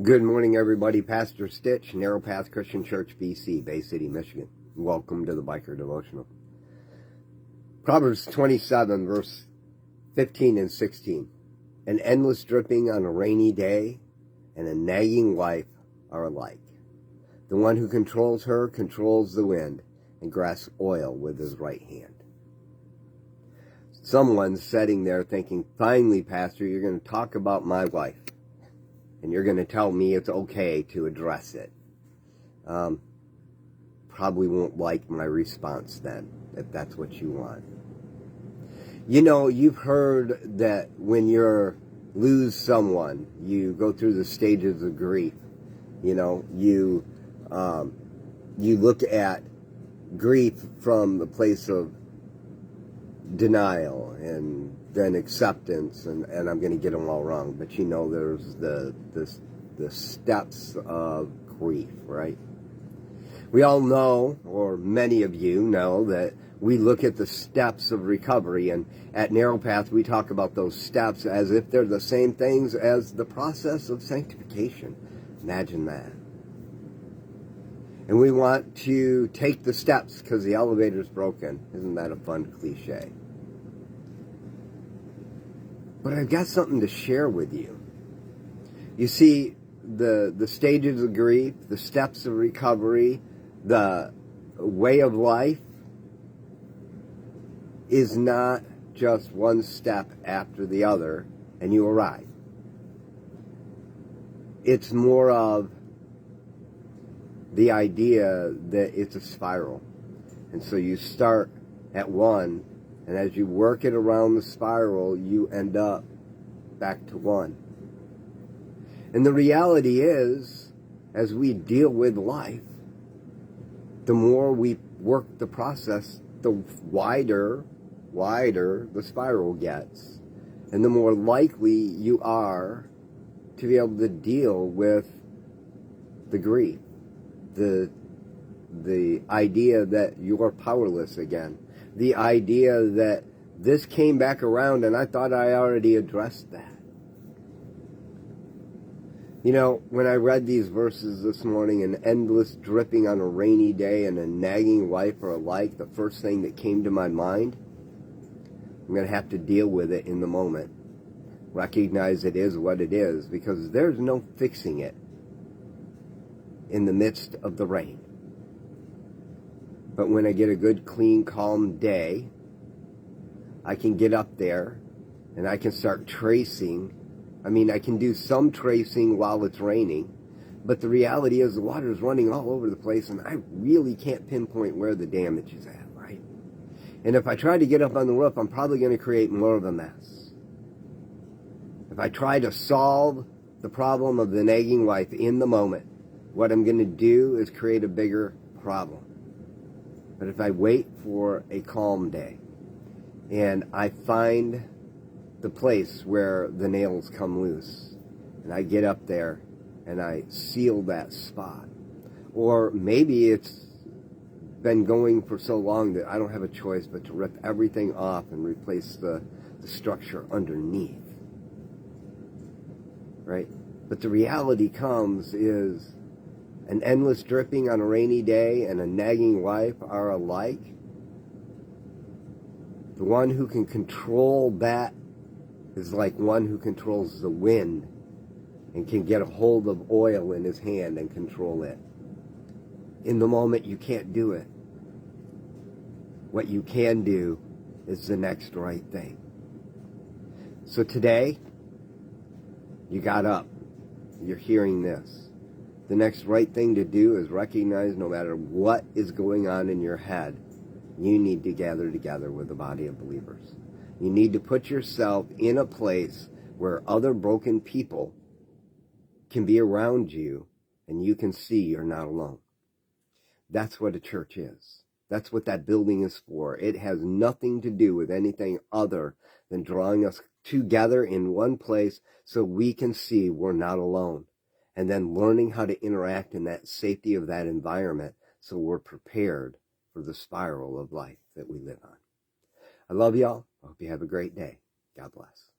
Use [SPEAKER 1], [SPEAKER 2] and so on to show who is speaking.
[SPEAKER 1] Good morning, everybody. Pastor Stitch, Narrow Path Christian Church, BC, Bay City, Michigan. Welcome to the Biker Devotional. Proverbs 27, verse 15 and 16. An endless dripping on a rainy day and a nagging wife are alike. The one who controls her controls the wind and grasps oil with his right hand. Someone's sitting there thinking, finally, Pastor, you're going to talk about my wife. And you're going to tell me it's okay to address it. Probably won't like my response then, if that's what you want. You know, you've heard that when you lose someone, you go through the stages of grief. You know, you look at grief from the place of denial and then acceptance, and I'm going to get them all wrong, but you know there's the steps of grief, right? We all know, or many of you know, that we look at the steps of recovery, and at Narrow Path we talk about those steps as if they're the same things as the process of sanctification. Imagine that. And we want to take the steps because the elevator's broken. Isn't that a fun cliche? But I've got something to share with you. You see, the stages of grief, the steps of recovery, the way of life is not just one step after the other and you arrive. It's more of the idea that it's a spiral. And so you start at one, and as you work it around the spiral, you end up back to one. And the reality is, as we deal with life, the more we work the process, the wider the spiral gets. And the more likely you are to be able to deal with the grief, the idea that you're powerless again. The idea that this came back around and I thought I already addressed that. You know, when I read these verses this morning, an endless dripping on a rainy day and a nagging wife are alike, the first thing that came to my mind, I'm going to have to deal with it in the moment. Recognize it is what it is, because there's no fixing it in the midst of the rain. But when I get a good, clean, calm day, I can get up there and I can start tracing. I mean, I can do some tracing while it's raining, but the reality is the water is running all over the place and I really can't pinpoint where the damage is at, right? And if I try to get up on the roof, I'm probably going to create more of a mess. If I try to solve the problem of the nagging wife in the moment, what I'm going to do is create a bigger problem. But if I wait for a calm day and I find the place where the nails come loose and I get up there and I seal that spot, or maybe it's been going for so long that I don't have a choice but to rip everything off and replace the structure underneath, right? But the reality comes is an endless dripping on a rainy day and a nagging wife are alike. The one who can control that is like one who controls the wind and can get a hold of oil in his hand and control it. In the moment, you can't do it. What you can do is the next right thing. So today, you got up. You're hearing this. The next right thing to do is recognize no matter what is going on in your head, you need to gather together with the body of believers. You need to put yourself in a place where other broken people can be around you and you can see you're not alone. That's what a church is. That's what that building is for. It has nothing to do with anything other than drawing us together in one place so we can see we're not alone. And then learning how to interact in that safety of that environment so we're prepared for the spiral of life that we live on. I love y'all. I hope you have a great day. God bless.